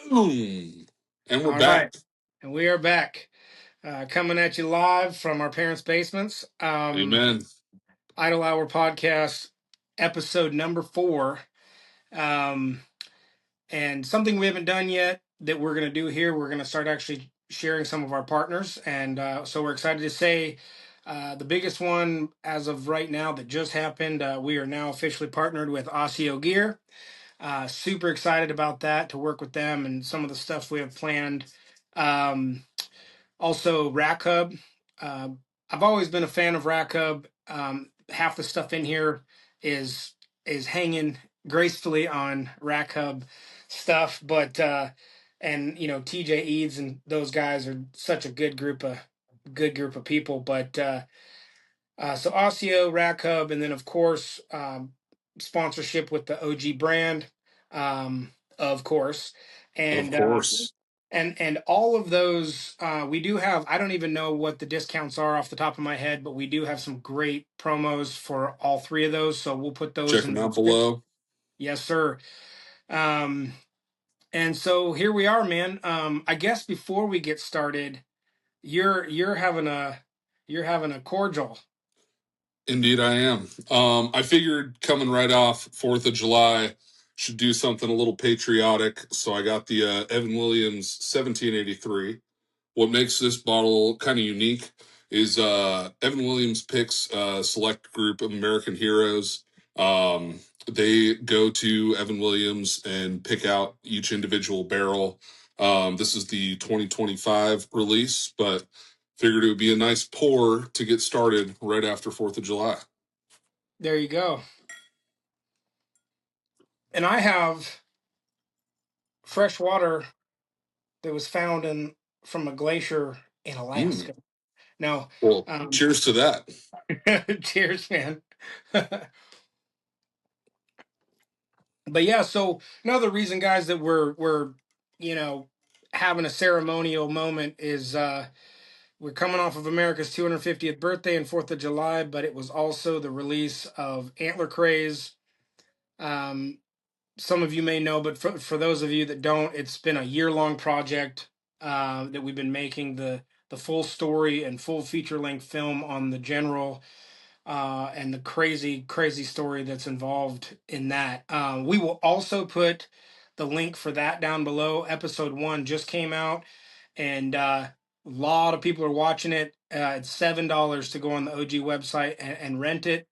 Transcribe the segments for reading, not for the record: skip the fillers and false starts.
Boom! And we're All right. back. And we are back, coming at you live from our parents' basements. Amen. Idle Hour Podcast, episode number 4. Um, and something we haven't done yet that we're going to do here, we're going to start actually sharing some of our partners. And so we're excited to say the biggest one as of right now that just happened, we are now officially partnered with Osseo Gear. Super excited about that, to work with them and some of the stuff we have planned. Also, Rack Hub. Uh, I've always been a fan of Rack Hub. Half the stuff in here is hanging gracefully on Rack Hub stuff, but and TJ Eads and those guys are such a good group of people. But so Osseo, Rack Hub, and then of course sponsorship with the OG brand, of course, Of and course. and all of those, we do have. I don't even know what the discounts are off the top of my head, but we do have some great promos for all three of those. So we'll put those Check in them the out description. below. Yes, sir. Um, and so here we are, man. I guess before we get started, you're having a cordial. Indeed, I am. I figured coming right off 4th of July should do something a little patriotic. So I got the Evan Williams 1783. What makes this bottle kind of unique is Evan Williams picks a select group of American heroes. They go to Evan Williams and pick out each individual barrel. This is the 2025 release, but figured it would be a nice pour to get started right after 4th of July. There you go. And I have fresh water that was found in from a glacier in Mm. Alaska. Now, Well, um, cheers to that. cheers, man. But yeah, so another reason, guys, that we're you know having a ceremonial moment is we're coming off of America's 250th birthday and 4th of July, but it was also the release of Antler Craze. Um, some of you may know, but for those of you that don't, it's been a year-long project that we've been making the full story and full feature-length film on the general and the crazy story that's involved in that. We will also put the link for that down below. Episode 1 just came out, and a lot of people are watching it. It's $7 to go on the OG website and rent it.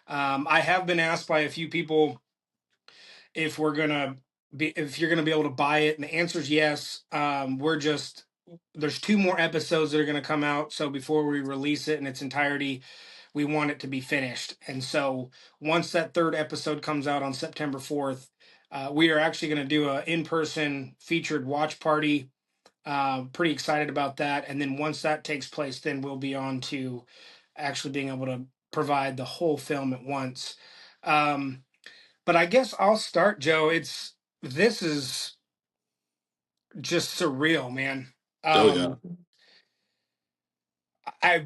I have been asked by a few people if you're gonna be able to buy it, and the answer is yes. There's 2 more episodes that are gonna come out, so before we release it in its entirety, we want it to be finished. And so once that 3rd episode comes out on September 4th, we are actually going to do a in-person featured watch party. Pretty excited about that. And then once that takes place, then we'll be on to actually being able to provide the whole film at once. Um, but I guess I'll start, Joe. This is just surreal, man. Oh, yeah. I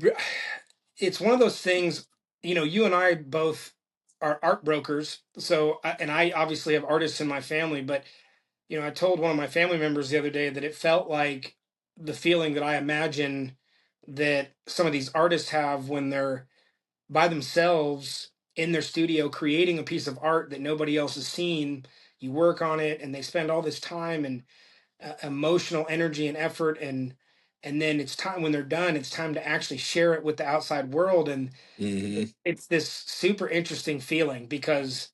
it's one of those things. You and I both are art brokers, and I obviously have artists in my family. But I told one of my family members the other day that it felt like the feeling that I imagine that some of these artists have when they're by themselves in their studio creating a piece of art that nobody else has seen. You work on it, and they spend all this time and emotional energy and effort, and then it's time, when they're done, it's time to actually share it with the outside world. And Hmm. it's this super interesting feeling, because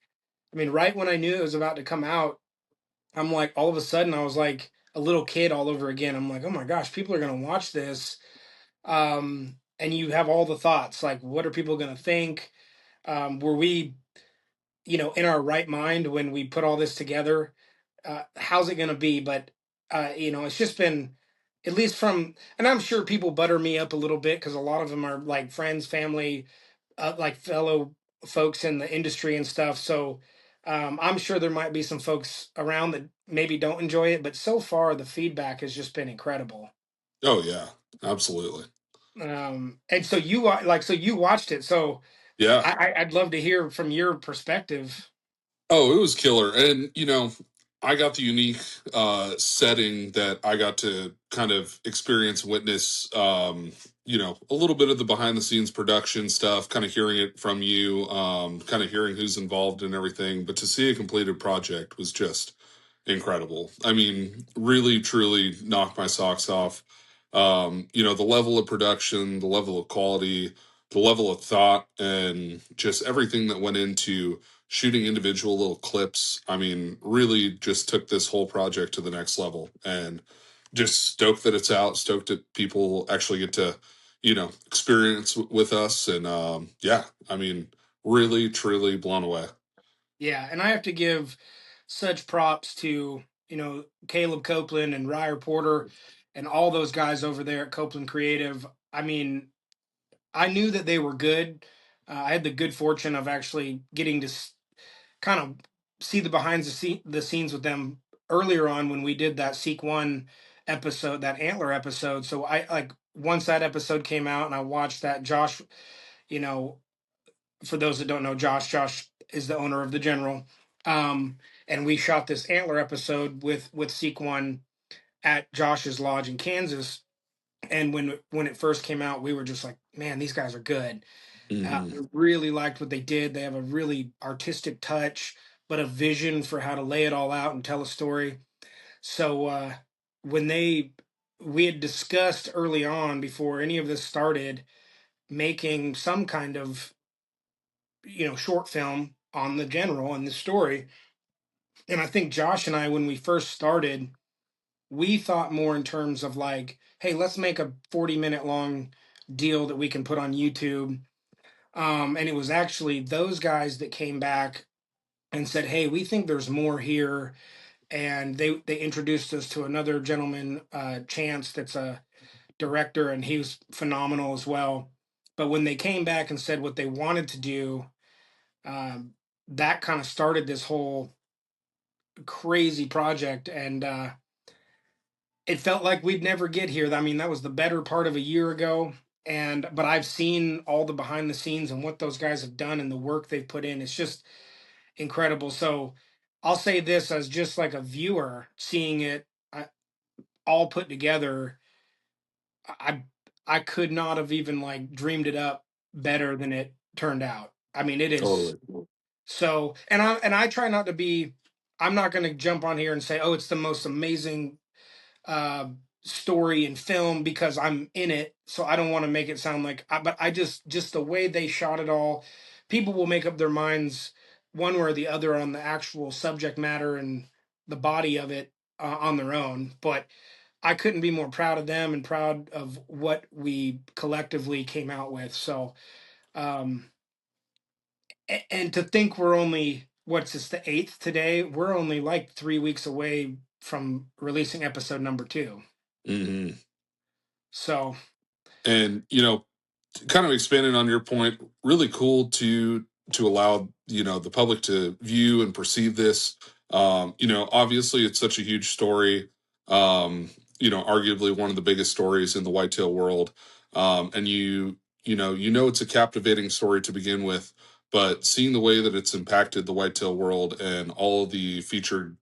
I mean, right when I knew it was about to come out, I'm like, all of a sudden I was like a little kid all over again. I'm like, oh my gosh, people are going to watch this. And you have all the thoughts like, what are people going to think? Were we in our right mind when we put all this together? How's it going to be? But it's just been, at least from, and I'm sure people butter me up a little bit because a lot of them are like friends, family, like fellow folks in the industry and stuff. So I'm sure there might be some folks around that maybe don't enjoy it, but so far the feedback has just been incredible. Oh, yeah. Absolutely. And so you watched it. So Yeah. I'd love to hear from your perspective. Oh, it was killer. And, I got the unique setting that I got to kind of experience, witness, a little bit of the behind the scenes production stuff, kind of hearing it from you, kind of hearing who's involved and everything. But to see a completed project was just incredible. I mean, really, truly knocked my socks off. The level of production, the level of quality, the level of thought, and just everything that went into shooting individual little clips. I mean, really just took this whole project to the next level, and just stoked that it's out, stoked that people actually get to, experience with us. And yeah, I mean, really, truly blown away. Yeah, and I have to give such props to, Caleb Copeland and Ryer Porter and all those guys over there at Copeland Creative. I mean, I knew that they were good. I had the good fortune of actually getting to kind of see the the scenes with them earlier on when we did that Seek One episode, that Antler episode. So I like once that episode came out and I watched that, Josh, you know, for those that don't know, Josh is the owner of the General. And we shot this Antler episode with Seek One at Josh's lodge in Kansas. And when it first came out, we were just like, man, these guys are good. Hmm. We really liked what they did. They have a really artistic touch, but a vision for how to lay it all out and tell a story. So when we had discussed early on before any of this started, making some kind of short film on the General and the story. And I think Josh and I, when we first started, we thought more in terms of like, hey, let's make a 40-minute long deal that we can put on YouTube. And it was actually those guys that came back and said, hey, we think there's more here. And they introduced us to another gentleman, Chance, that's a director, and he was phenomenal as well. But when they came back and said what they wanted to do, um, that kind of started this whole crazy project. And it felt like we'd never get here. I mean, that was the better part of a year ago. But I've seen all the behind the scenes and what those guys have done and the work they've put in. It's just incredible. So I'll say this as just like a viewer seeing it all put together. I I could not have even like dreamed it up better than it turned out. I mean, it is Totally. so. And I try not to be. I'm not going to jump on here and say, oh, it's the most amazing uh, story in film because I'm in it. So I don't want to make it sound like. But I just the way they shot it all. People will make up their minds one way or the other on the actual subject matter and the body of it on their own. But I couldn't be more proud of them and proud of what we collectively came out with. So, um, and to think we're only what's this, the 8th today? We're only like 3 weeks away from releasing episode number 2. Hmm. So And kind of expanding on your point, really cool to allow the public to view and perceive this. Obviously it's such a huge story. Arguably one of the biggest stories in the whitetail world. And it's a captivating story to begin with, but seeing the way that it's impacted the whitetail world and all of the featured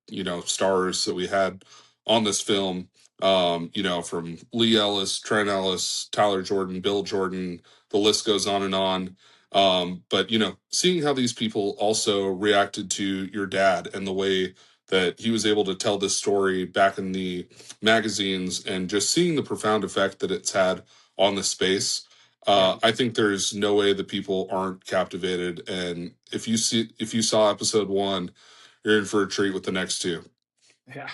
stars that we had on this film, from Lee Ellis, Trent Ellis, Tyler Jordan, Bill Jordan, the list goes on and on. But seeing how these people also reacted to your dad and the way that he was able to tell this story back in the magazines, and just seeing the profound effect that it's had on the space. yeah, I think there's no way that people aren't captivated. And if you saw episode 1, you're in for a treat with the next two. yeah.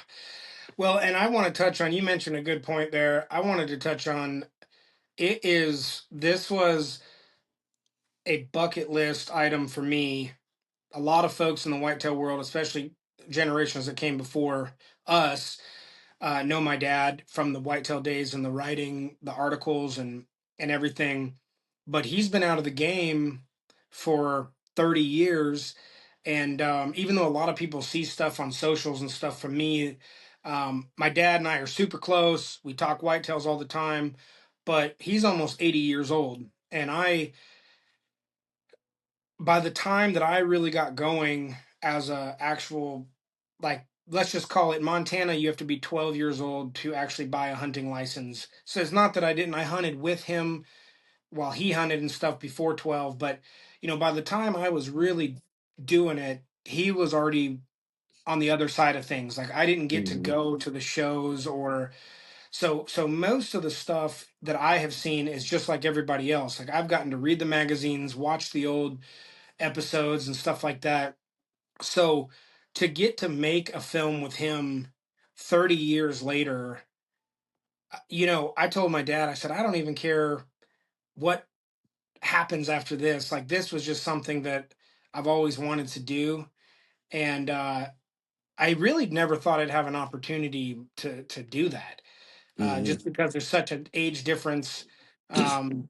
Well, and I want to touch on. You mentioned a good point there. I wanted to touch on. This was a bucket list item for me. A lot of folks in the whitetail world, especially generations that came before us, know my dad from the whitetail days and the writing, the articles, and everything. But he's been out of the game for 30 years. And even though a lot of people see stuff on socials and stuff from me, my dad and I are super close. We talk whitetails all the time, but he's almost 80 years old. And by the time that I really got going as a actual like let's just call it Montana, you have to be 12 years old to actually buy a hunting license. So it's not that I didn't. I hunted with him while he hunted and stuff before 12, but by the time I was really doing it, he was already on the other side of things. Like I didn't get to Mhm. go to the shows or so most of the stuff that I have seen is just like everybody else. Like I've gotten to read the magazines, watch the old episodes and stuff like that. So to get to make a film with him 30 years later, I told my dad, I said, I don't even care what happens after this. Like this was just something that I've always wanted to do. And I really never thought I'd have an opportunity to do that. Mhm. Just because there's such an age difference. Um,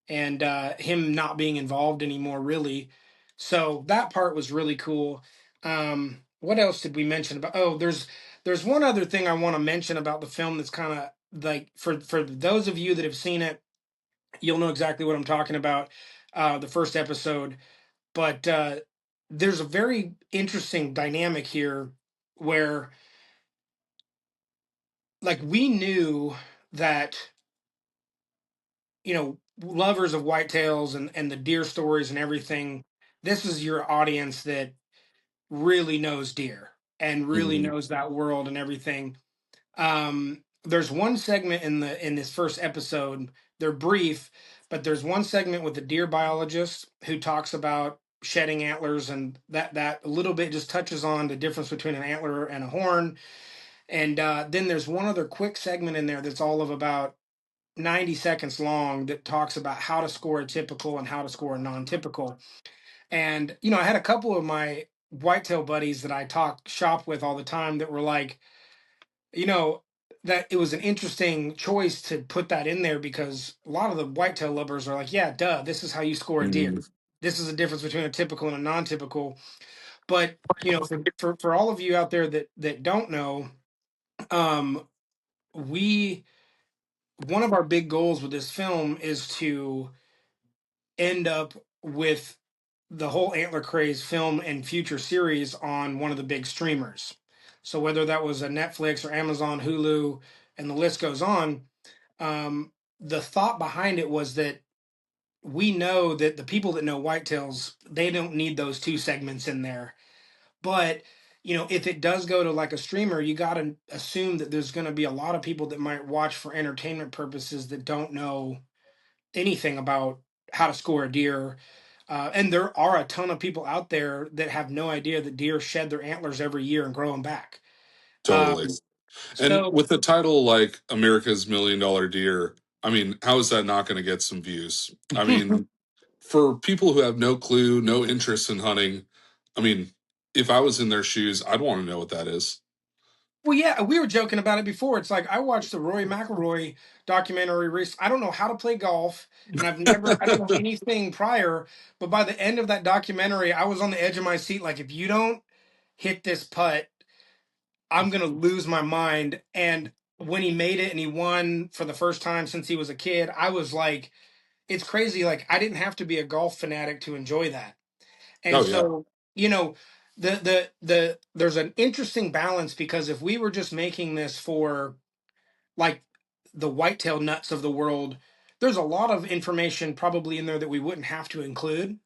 and him not being involved anymore, really. So that part was really cool. What else did we mention about? Oh, there's one other thing I want to mention about the film that's kind of like for those of you that have seen it, you'll know exactly what I'm talking about. The first episode, but there's a very interesting dynamic here where like we knew that lovers of whitetails and the deer stories and everything, this is your audience that really knows deer and really Mhm. knows that world and everything. There's one segment in this first episode. They're brief, but there's one segment with the deer biologist who talks about shedding antlers, and that a little bit just touches on the difference between an antler and a horn. And then there's one other quick segment in there that's all of about 90 seconds long that talks about how to score a typical and how to score a non-typical. And I had a couple of my whitetail buddies that I talk shop with all the time that were like, you know, that it was an interesting choice to put that in there because a lot of the whitetail lovers are like, yeah, duh, this is how you score a deer. Mhm. This is the difference between a typical and a non-typical. But for all of you out there that don't know, um, we one of our big goals with this film is to end up with the whole Antler Craze film and future series on one of the big streamers. So whether that was a Netflix or Amazon, Hulu, and the list goes on, the thought behind it was that we know that the people that know whitetails, they don't need those two segments in there. But if it does go to like a streamer, you got to assume that there's going to be a lot of people that might watch for entertainment purposes that don't know anything about how to score a deer. And there are a ton of people out there that have no idea that deer shed their antlers every year and grow them back. Totally. Um, And so, with a title like America's $1 Million Deer, I mean, how is that not going to get some views? I well, mean, for people who have no clue, no interest in hunting, I mean, if I was in their shoes, I'd want to know what that is. yeah, we were joking about it before. It's like I watched the Roy McIlroy documentary. I don't know how to play golf, and I don't know anything prior. But by the end of that documentary, I was on the edge of my seat. Like, if you don't hit this putt, I'm gonna lose my mind. And when he made it and he won for the first time since he was a kid, I was like, it's crazy. Like I didn't have to be a golf fanatic to enjoy that. And Oh yeah, so, you know, there's an interesting balance because if we were just making this for like the whitetail nuts of the world, there's a lot of information probably in there that we wouldn't have to include.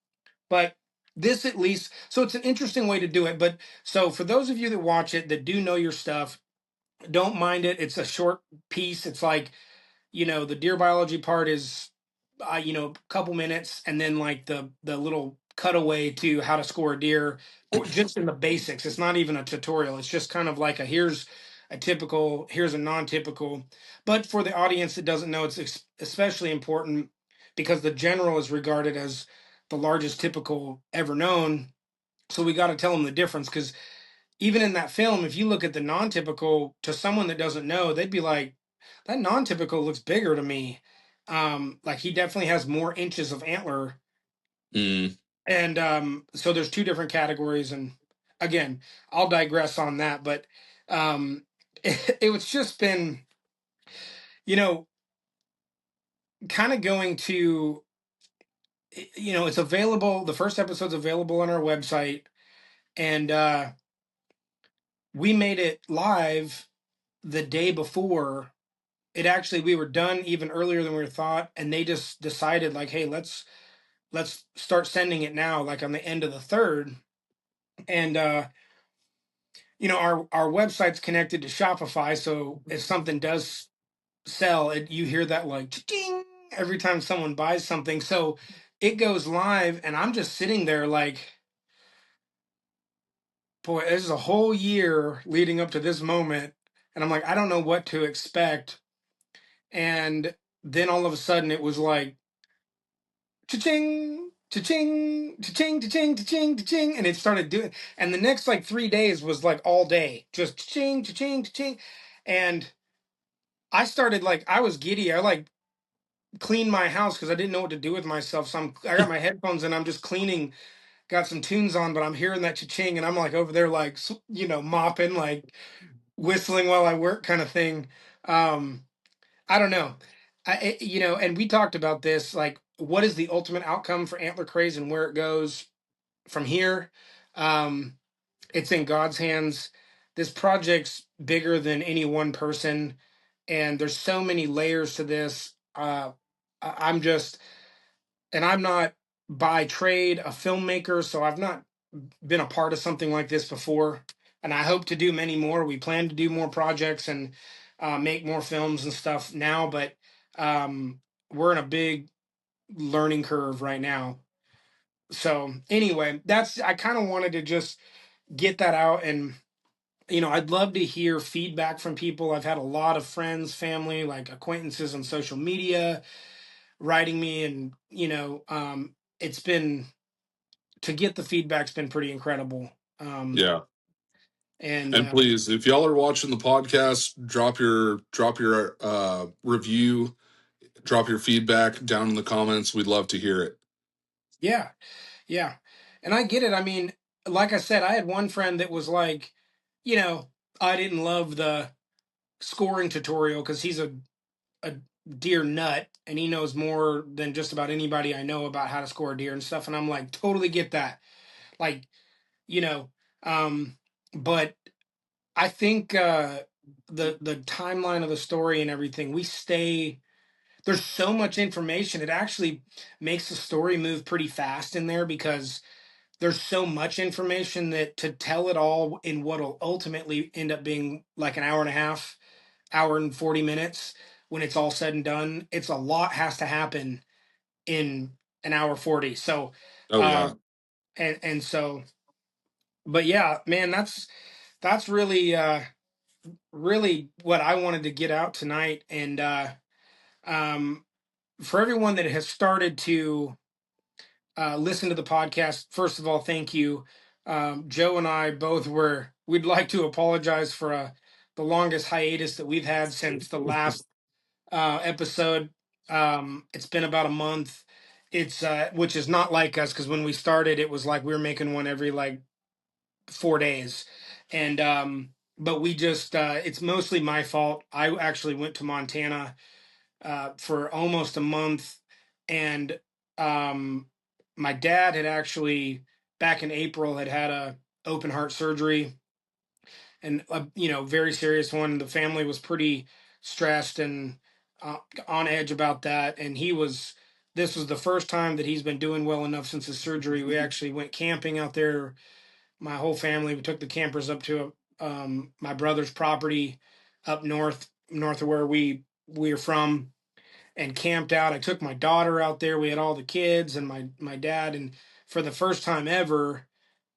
But this at least, so it's an interesting way to do it. But so for those of you that watch it that do know your stuff, don't mind it. It's a short piece. It's like the deer biology part is a couple minutes, and then like the little cutaway to how to score a deer, or just in the basics. It's not even a tutorial. It's just kind of like here's a typical, here's a non-typical. But for the audience that doesn't know, it's especially important because the general is regarded as the largest typical ever known. So we got to tell them the difference because even in that film, if you look at the non-typical to someone that doesn't know, they'd be like, that non-typical looks bigger to me. Like he definitely has more inches of antler. mm, And so there's two different categories. And again, I'll digress on that, but it was just been, you know, kind of going to, it's available. The first episode's available on our website. And we made it live the day before. It actually, we were done even earlier than we thought, and they just decided like, hey, let's start sending it now, like on the end of the third. And our website's connected to Shopify, so if something does sell, you hear that like ding every time someone buys something. So it goes live, and I'm just sitting there like, boy, this is a whole year leading up to this moment, and I'm like, I don't know what to expect. And then all of a sudden, it was like cha-ching, cha-ching, cha-ching, cha-ching, cha-ching, cha-ching, and it started doing. And the next like 3 days was like all day, just cha-ching, cha-ching, cha-ching, and I started like I was giddy. I like cleaned my house because I didn't know what to do with myself. So I got my headphones and I'm just cleaning, got some tunes on, but I'm hearing that cha-ching and I'm like over there like mopping, like whistling while I work kind of thing. Um, I don't know. And we talked about this, like what is the ultimate outcome for Antler Craze and where it goes from here. Um, it's in God's hands. This project's bigger than any one person, and there's so many layers to this. I'm just, and I'm not by trade a filmmaker, so I've not been a part of something like this before, and I hope to do many more. We plan to do more projects and make more films and stuff now, but we're in a big learning curve right now. So anyway, that's I kind of wanted to just get that out. And I'd love to hear feedback from people. I've had a lot of friends, family, like acquaintances on social media writing me, and it's been, to get the feedback's been pretty incredible. Yeah. And And please, if y'all are watching the podcast, drop your review, drop your feedback down in the comments. We'd love to hear it. Yeah, yeah, and I get it. I mean, like I said, I had one friend that was like, I didn't love the scoring tutorial because he's a deer nut and he knows more than just about anybody I know about how to score a deer and stuff. And I'm like, totally get that. Like, you know, um, but I think the timeline of the story and everything, there's so much information. It actually makes the story move pretty fast in there because there's so much information that to tell it all in what'll ultimately end up being like an hour and a half, hour and 40 minutes when it's all said and done, it's a lot has to happen in an hour 40. So Oh uh yeah. and so, but yeah, man, that's really what I wanted to get out tonight. And um for everyone that has started to listen to the podcast, first of all, thank you. Joe and I both we'd like to apologize for the longest hiatus that we've had since the last episode. It's been about a month. It's which is not like us, because when we started, it was like we were making one every like 4 days, and but we just it's mostly my fault. I actually went to Montana for almost a month, and um, my dad had actually back in April had a open heart surgery, and very serious one. The family was pretty stressed and on edge about that, and this was the first time that he's been doing well enough since his surgery. We actually went camping out there, my whole family. We took the campers up to my brother's property up north of where we're from, and camped out. I took my daughter out there. We had all the kids and my dad, and for the first time ever,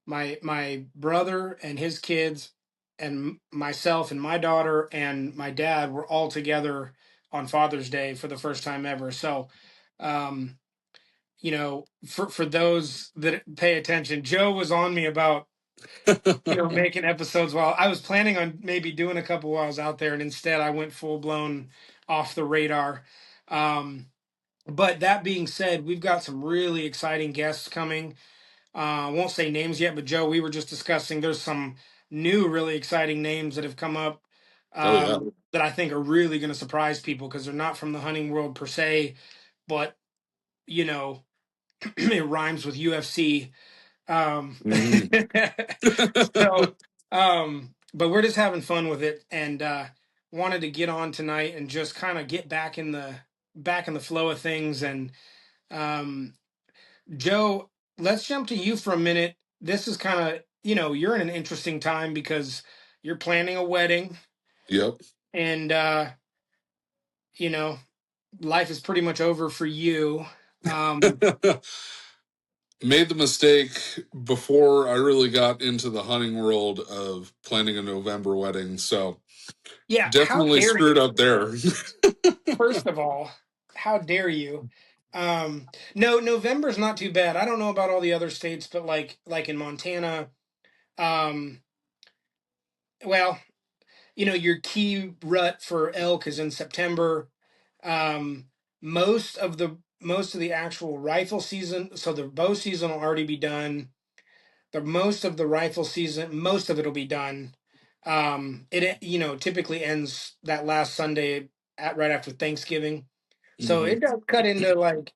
my brother and his kids and myself and my daughter and my dad were all together on Father's Day for the first time ever. So, um, for those that pay attention, Joe was on me about making episodes while I was planning on maybe doing a couple while I was out there, and instead I went full blown off the radar. But that being said, we've got some really exciting guests coming. I won't say names yet, but Joe, we were just discussing. There's some new, really exciting names that have come up Oh yeah. that I think are really going to surprise people because they're not from the hunting world per se, but you know, it rhymes with UFC. Um, Mhm. so, but we're just having fun with it, and wanted to get on tonight and just kind of get back in the flow of things. And um, Joe, let's jump to you for a minute. This is kind of, you're in an interesting time because you're planning a wedding, Yep. and you know life is pretty much over for you. Um, Made the mistake before I really got into the hunting world of planning a November wedding. So yeah, how definitely dare screwed you? up there. First of all, how dare you? No, November's not too bad. I don't know about all the other states, but like in Montana, um, well, your key rut for elk is in September. Um, most of the actual rifle season, so the bow season will already be done. The most of the rifle season, most of it'll be done. It typically ends that last Sunday right after Thanksgiving. So Hmm. it does cut into like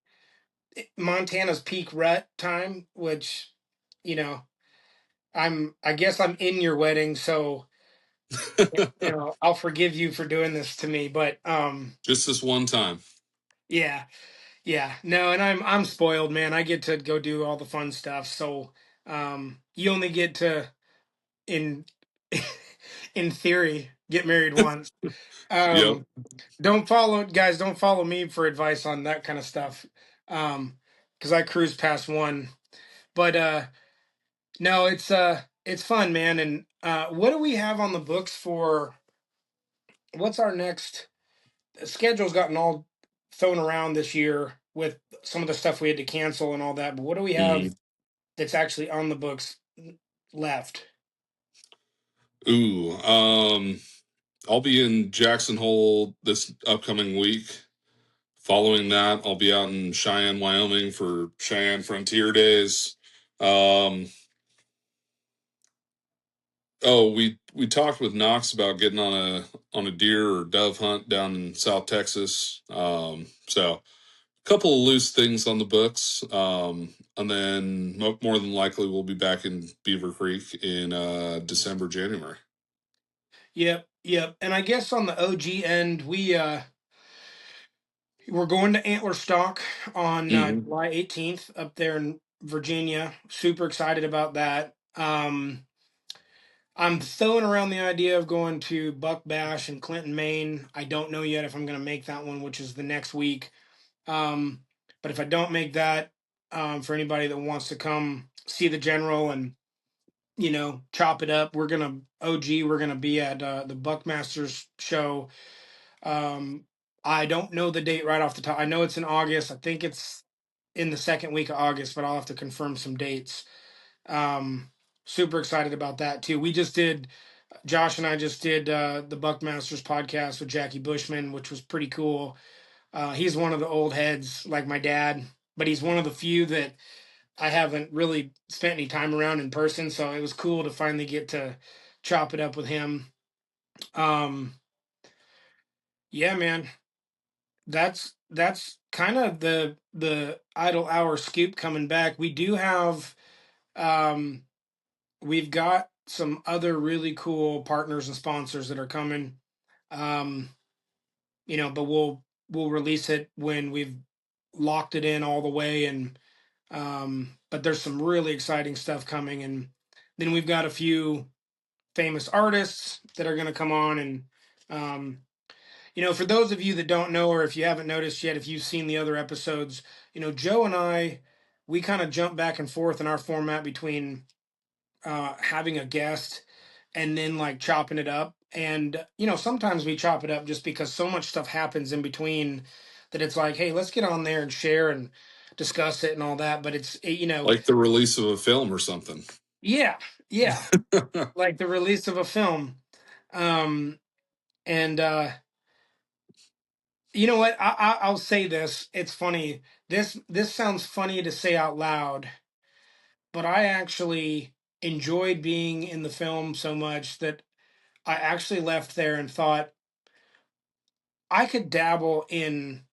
Montana's peak rut time, which, you know, I guess I'm in your wedding, so I'll forgive you for doing this to me. But Just this one time. yeah, yeah, no, and I'm spoiled, man. I get to go do all the fun stuff. So you only get to in in theory get married once. Yep. Um, don't follow me for advice on that kind of stuff. Because I cruise past one. But no, it's fun, man. And what do we have on the books for what's our next schedule's gotten all thrown around this year with some of the stuff we had to cancel and all that. But what do we have Mhm. that's actually on the books left? Ooh. I'll be in Jackson Hole this upcoming week. Following that, I'll be out in Cheyenne, Wyoming for Cheyenne Frontier Days. Um, oh, we talked with Knox about getting on a deer or dove hunt down in South Texas. So a couple of loose things on the books. And then more than likely we'll be back in Beaver Creek in December, January. Yep, yep. And I guess on the OG end, we're going to Antler Stock on Hmm. July 18th up there in Virginia. Super excited about that. I'm throwing around the idea of going to Buck Bash in Clinton, Maine. I don't know yet if I'm going to make that one, which is the next week. Um, but if I don't make that, for anybody that wants to come see the general and chop it up, we're gonna be at the Buckmasters show. Um, I don't know the date right off the top. I know it's in August. I think it's in the second week of August, but I'll have to confirm some dates. Um, Super excited about that too. Josh and I just did the Buckmasters podcast with Jackie Bushman, which was pretty cool. He's one of the old heads, like my dad, but he's one of the few that I haven't really spent any time around in person. So it was cool to finally get to chop it up with him. Um, yeah, man, that's kind of the idle hour scoop coming back. Um, we've got some other really cool partners and sponsors that are coming. Um, but we'll release it when we've locked it in all the way. And but there's some really exciting stuff coming, and then we've got a few famous artists that are going to come on. And um, for those of you that don't know, or if you haven't noticed yet, if you've seen the other episodes, Joe and I, we kind of jump back and forth in our format between having a guest and then like chopping it up. And sometimes we chop it up just because so much stuff happens in between that it's like, hey, let's get on there and share and discuss it and all that. But Like the release of a film or something. yeah, yeah, like the release of a film. Um, and you know what? I'll say this. It's funny. This sounds funny to say out loud, but I actually enjoyed being in the film so much that I actually left there and thought I could dabble in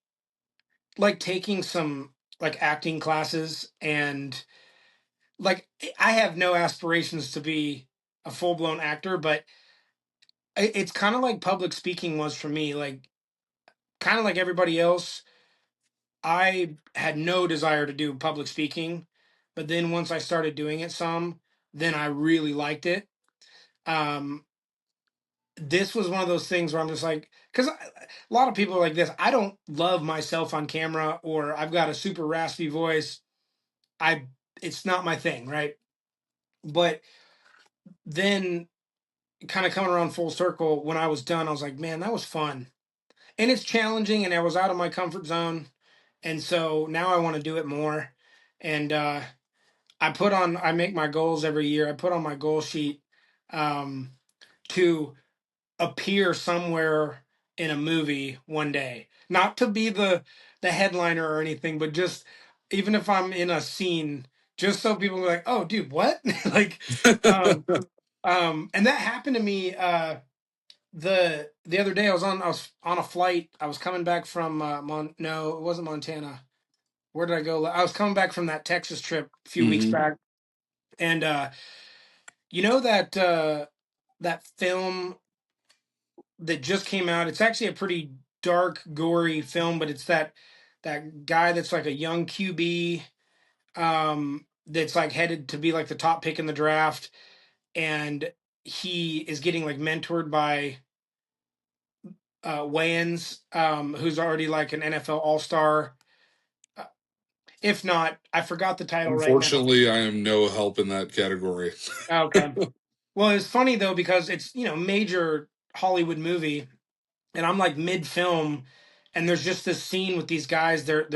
like taking some like acting classes. And like I have no aspirations to be a full-blown actor, but it's kind of like public speaking was for me. Like, kind of like everybody else, I had no desire to do public speaking, but then once I started doing it some, then I really liked it. Um, this was one of those things where I'm just like, because a lot of people are like this. I don't love myself on camera, or I've got a super raspy voice. I It's not my thing, right? But then, kind of coming around full circle, when I was done, I was like, man, that was fun, and it's challenging, and I was out of my comfort zone, and so now I want to do it more. And I make my goals every year. I put on my goal sheet um, to appear somewhere in a movie one day. Not to be the headliner or anything, but just even if I'm in a scene, just so people are like, "Oh, dude, what?" Like, um, and that happened to me the other day. I was on a flight. I was coming back from no, it wasn't Montana. Where did I go? I was coming back from that Texas trip a few weeks Hmm. back, and you know that film that just came out. It's actually a pretty dark, gory film, but it's that guy that's like a young QB, that's like headed to be like the top pick in the draft, and he is getting like mentored by Wayans, who's already like an NFL All Star. Uh, if not, I forgot the title right now. Unfortunately, I am no help in that category. Okay. Well, it's funny though because it's major Hollywood movie, and I'm like mid film, and there's just this scene with these guys. They're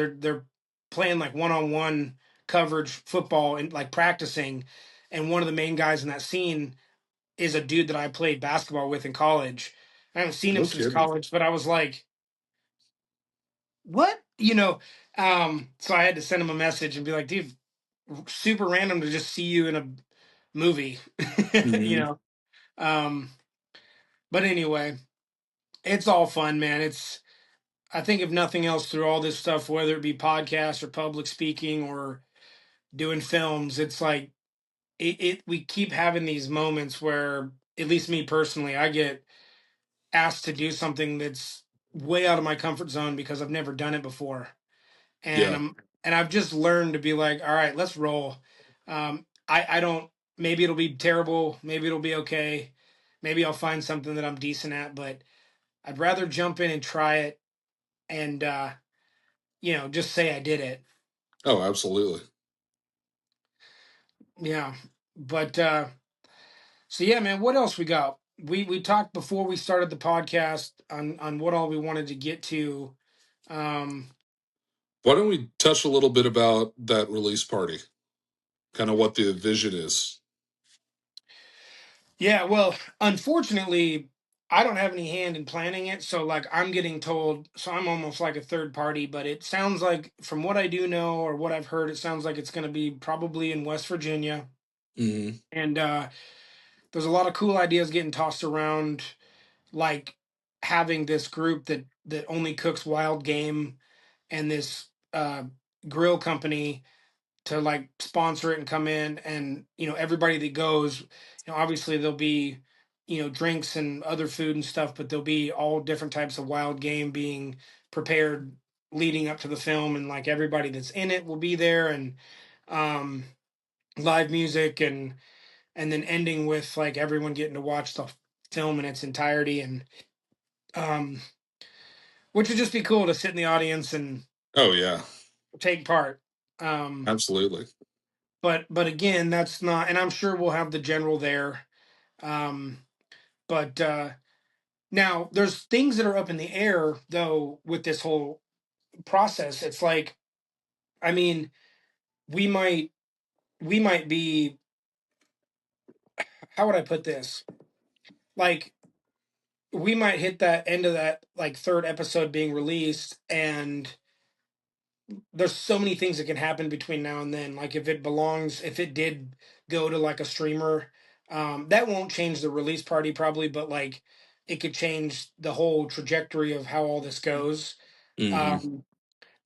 playing like one on one coverage football and like practicing, and one of the main guys in that scene is a dude that I played basketball with in college. I haven't seen him No since kidding. college, but I was like, what? So I had to send him a message and be like, dude, super random to just see you in a movie, you Hmm. know. Um, but anyway, it's all fun, man. I think if nothing else, through all this stuff, whether it be podcasts or public speaking or doing films, it's like we keep having these moments where, at least me personally, I get asked to do something that's way out of my comfort zone because I've never done it before, and Yeah. I've just learned to be like, all right, let's roll. I don't. Maybe it'll be terrible. Maybe it'll be okay. Maybe I'll find something that I'm decent at, but I'd rather jump in and try it, and just say I did it. Oh, absolutely. Yeah. But so yeah, man, what else we got? We talked before we started the podcast on what all we wanted to get to. Um Why don't we touch a little bit about that release party? Kind of what the vision is. yeah, well, unfortunately, I don't have any hand in planning it, so like I'm getting told, so I'm almost like a third party, but it sounds like from what I do know or what I've heard, it sounds like it's going to be probably in West Virginia. Hmm. And there's a lot of cool ideas getting tossed around, like having this group that only cooks wild game, and this grill company to like sponsor it and come in, and everybody that goes, obviously there'll be drinks and other food and stuff, but there'll be all different types of wild game being prepared leading up to the film, and like everybody that's in it will be there, and um live music, and then ending with like everyone getting to watch the film in its entirety, and um which would just be cool to sit in the audience and Oh, yeah. take part. Um, Absolutely. but again, that's not, and I'm sure we'll have the general there. Um, but now there's things that are up in the air though with this whole process. It's like, I mean, we might we might be, how would I put this? Like, we might hit that end of that like third episode being released, and there's so many things that can happen between now and then. Like if it did go to like a streamer, that won't change the release party probably, but like it could change the whole trajectory of how all this goes. Hmm. Um,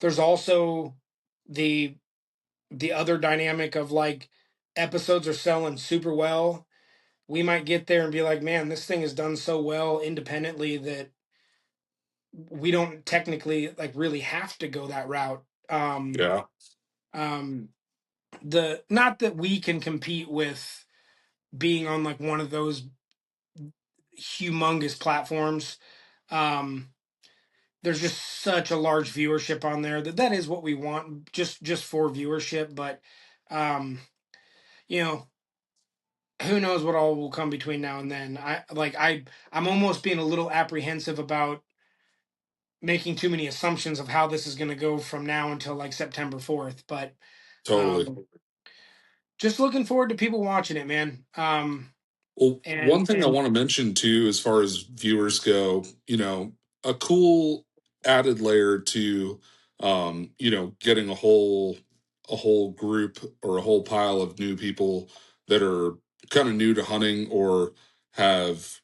there's also the other dynamic of like episodes are selling super well, we might get there and be like, man, this thing is done so well independently that we don't technically like really have to go that route. Yeah, Um, the not that we can compete with being on like one of those humongous platforms. Um, there's just such a large viewership on there that that is what we want, just for viewership. But um, you know, who knows what all will come between now and then. I'm almost being a little apprehensive about making too many assumptions of how this is going to go from now until like September 4th. But totally. um, just looking forward to people watching it, man. Well, And one thing I want to mention too, as far as viewers go, a cool added layer to, getting a whole group or a whole pile of new people that are kind of new to hunting or have,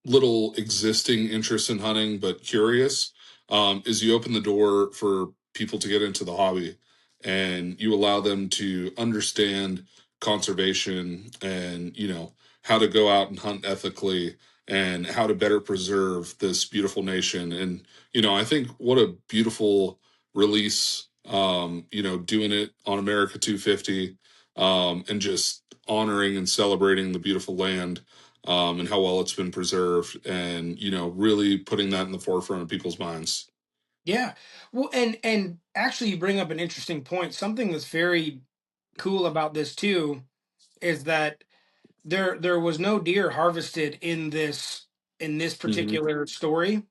little existing interest in hunting but curious, is you open the door for people to get into the hobby and you allow them to understand conservation and, how to go out and hunt ethically and how to better preserve this beautiful nation. And, I think what a beautiful release, doing it on America 250, and just honoring and celebrating the beautiful land, and how well it's been preserved and, really putting that in the forefront of people's minds. yeah, well, and actually, you bring up an interesting point. Something that's very cool about this too is that there was no deer harvested in this Hmm. particular story.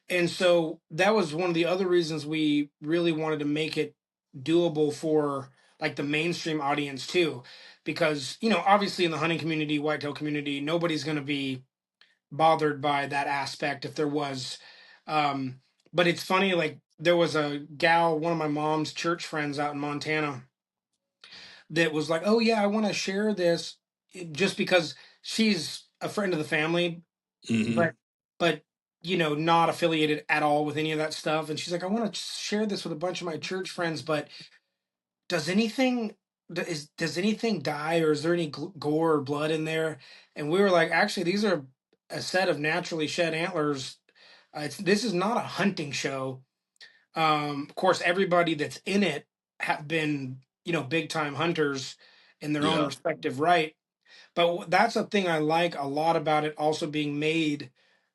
And so that was one of the other reasons we really wanted to make it doable for like the mainstream audience too, because obviously in the hunting community, whitetail community, nobody's going to be bothered by that aspect if there was. um but it's funny, like there was a gal, one of my mom's church friends out in Montana, that was like, oh yeah, I want to share this, just because she's a friend of the family, Hmm. but but not affiliated at all with any of that stuff. And she's like, I want to share this with a bunch of my church friends, but does anything does anything die, or is there any gore or blood in there? And we were like, actually, these are a set of naturally shed antlers. This is not a hunting show. Of course, everybody that's in it have been big time hunters in their own Yeah. respective right. But that's a thing I like a lot about it also being made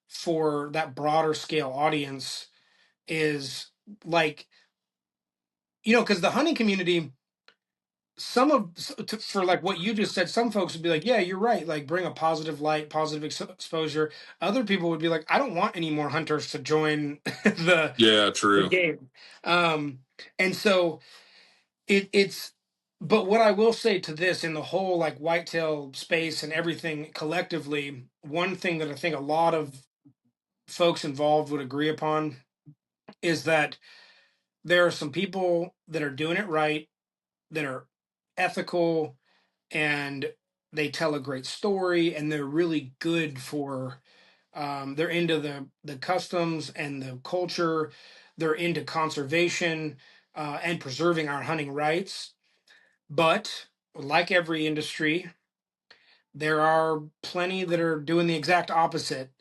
for that broader scale audience, is like, because the hunting community, for like what you just said, some folks would be like, yeah, you're right, like bring a positive light, positive exposure. Other people would be like, I don't want any more hunters to join Yeah, the true. game. And so it's but what I will say to this, in the whole like whitetail space and everything collectively, one thing that I think a lot of folks involved would agree upon is that there are some people that are doing it right, that are ethical, and they tell a great story, and they're really good for they're into the customs and the culture, they're into conservation, and preserving our hunting rights. But like every industry, there are plenty that are doing the exact opposite.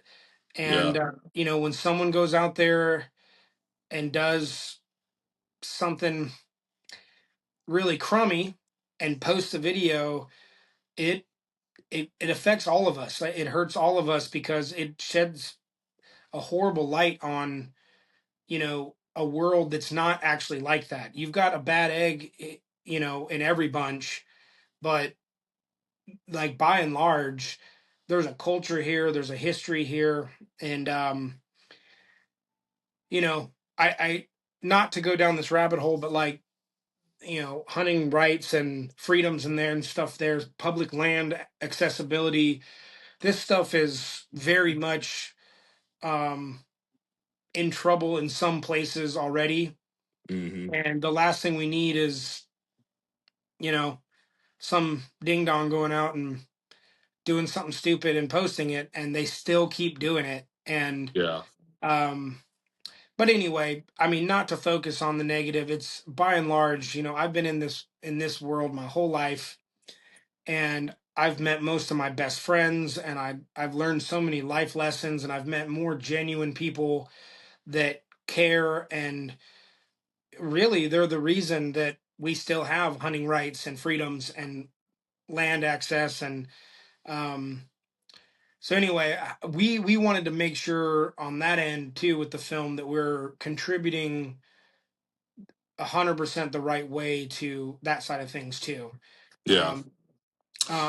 And Yeah. when someone goes out there and does something really crummy and posts a video, it it affects all of us. It hurts all of us because it sheds a horrible light on a world that's not actually like that. You've got a bad egg, in every bunch, but like by and large, there's a culture here, there's a history here, and I not to go down this rabbit hole, but like hunting rights and freedoms in there and stuff. There's public land accessibility. This stuff is very much um, in trouble in some places already, Hmm. and the last thing we need is you know some ding dong going out and doing something stupid and posting it, and they still keep doing it. And Yeah. um, but anyway, I mean, not to focus on the negative. It's by and large, I've been in this world my whole life, and I've met most of my best friends, and I've learned so many life lessons, and I've met more genuine people that care, and really they're the reason that we still have hunting rights and freedoms and land access. And um so anyway, we wanted to make sure on that end too with the film that we're contributing 100% the right way to that side of things too. Yeah. um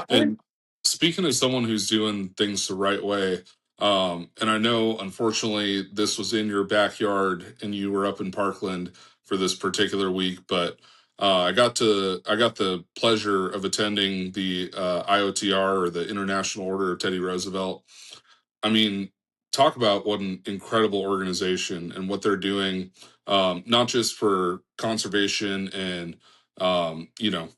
and And speaking as someone who's doing things the right way, and I know unfortunately this was in your backyard and you were up in Parkland for this particular week, but I got the pleasure of attending the IOTR, or the International Order of Teddy Roosevelt. I mean, talk about what an incredible organization and what they're doing, not just for conservation and you know,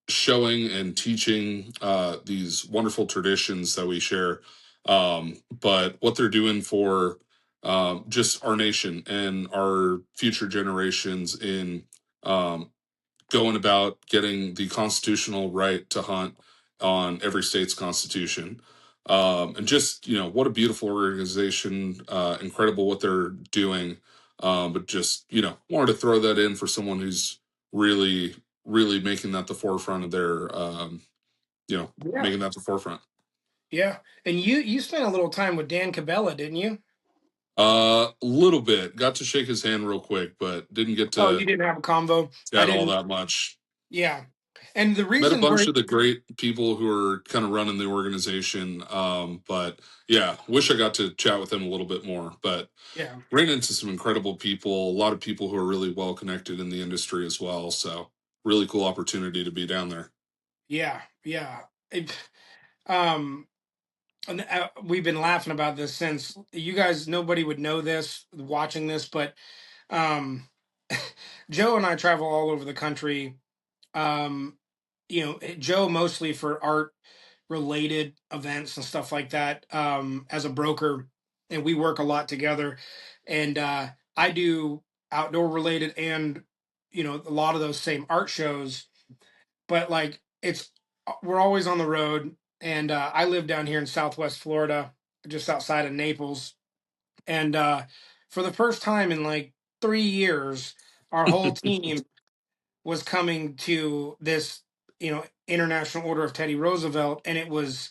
showing and teaching these wonderful traditions that we share, but what they're doing for just our nation and our future generations in um, going about getting the constitutional right to hunt on every state's constitution. And just, you know, what a beautiful organization, incredible what they're doing. But just, you know, wanted to throw that in for someone who's really, really making that the forefront of their, you know, yeah, making that the forefront. yeah. And you spent a little time with Dan Cabela, didn't you? A little bit. Got to shake his hand real quick, but didn't get Oh, you to didn't have a convo. I chat all didn't. that much. Yeah. And the Met a reason bunch we're of the great people who are kind of running the organization. But yeah, wish I got to chat with them a little bit more. But yeah, ran into some incredible people, a lot of people who are really well connected in the industry as well. So really cool opportunity to be down there. yeah, yeah. Um and, we've been laughing about this since you guys, nobody would know this watching this, but um Joe and I travel all over the country. um Joe mostly for art related events and stuff like that, as a broker, and we work a lot together. And I do outdoor related, and a lot of those same art shows, but like it's we're always on the road. And I live down here in Southwest Florida, just outside of Naples. And for the first time in like 3 years, our whole team was coming to this, International Order of Teddy Roosevelt, and it was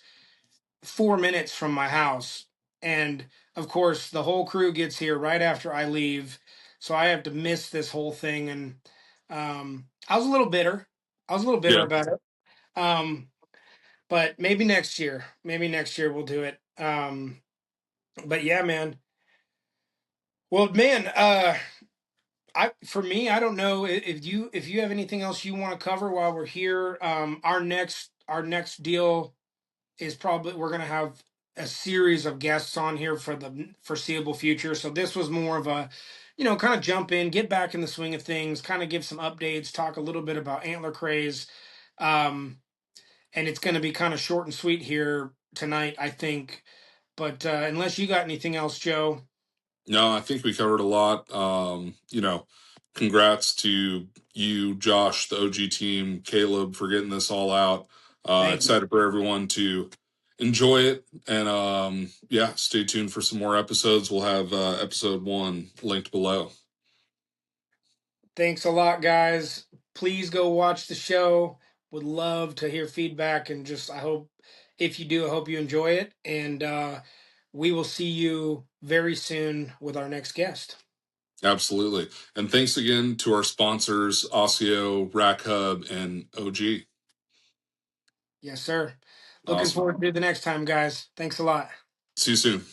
4 minutes from my house. And of course, the whole crew gets here right after I leave, so I have to miss this whole thing. And I was a little bitter. I was a little bitter Yeah, about it. Um, but maybe next year. Maybe next year we'll do it. But yeah, man. Well, man. I for me, I don't know if you have anything else you want to cover while we're here. Our next deal is probably we're going to have a series of guests on here for the foreseeable future. So this was more of a, kind of jump in, get back in the swing of things, kind of give some updates, talk a little bit about Antler Craze. Um, and it's going to be kind of short and sweet here tonight, I think. But unless you got anything else, Joe. no, I think we covered a lot. You know, congrats to you, Josh, the OG team, Caleb, for getting this all out. Thank you. Excited for everyone to enjoy it. And yeah, stay tuned for some more episodes. We'll have episode 1 linked below. Thanks a lot, guys. Please go watch the show. Would love to hear feedback, and just I hope if you do, I hope you enjoy it. And we will see you very soon with our next guest. Absolutely. And thanks again to our sponsors, Osseo, Rack Hub, and OG. Yes, sir. Looking Awesome. forward to the next time, guys. Thanks a lot. See you soon.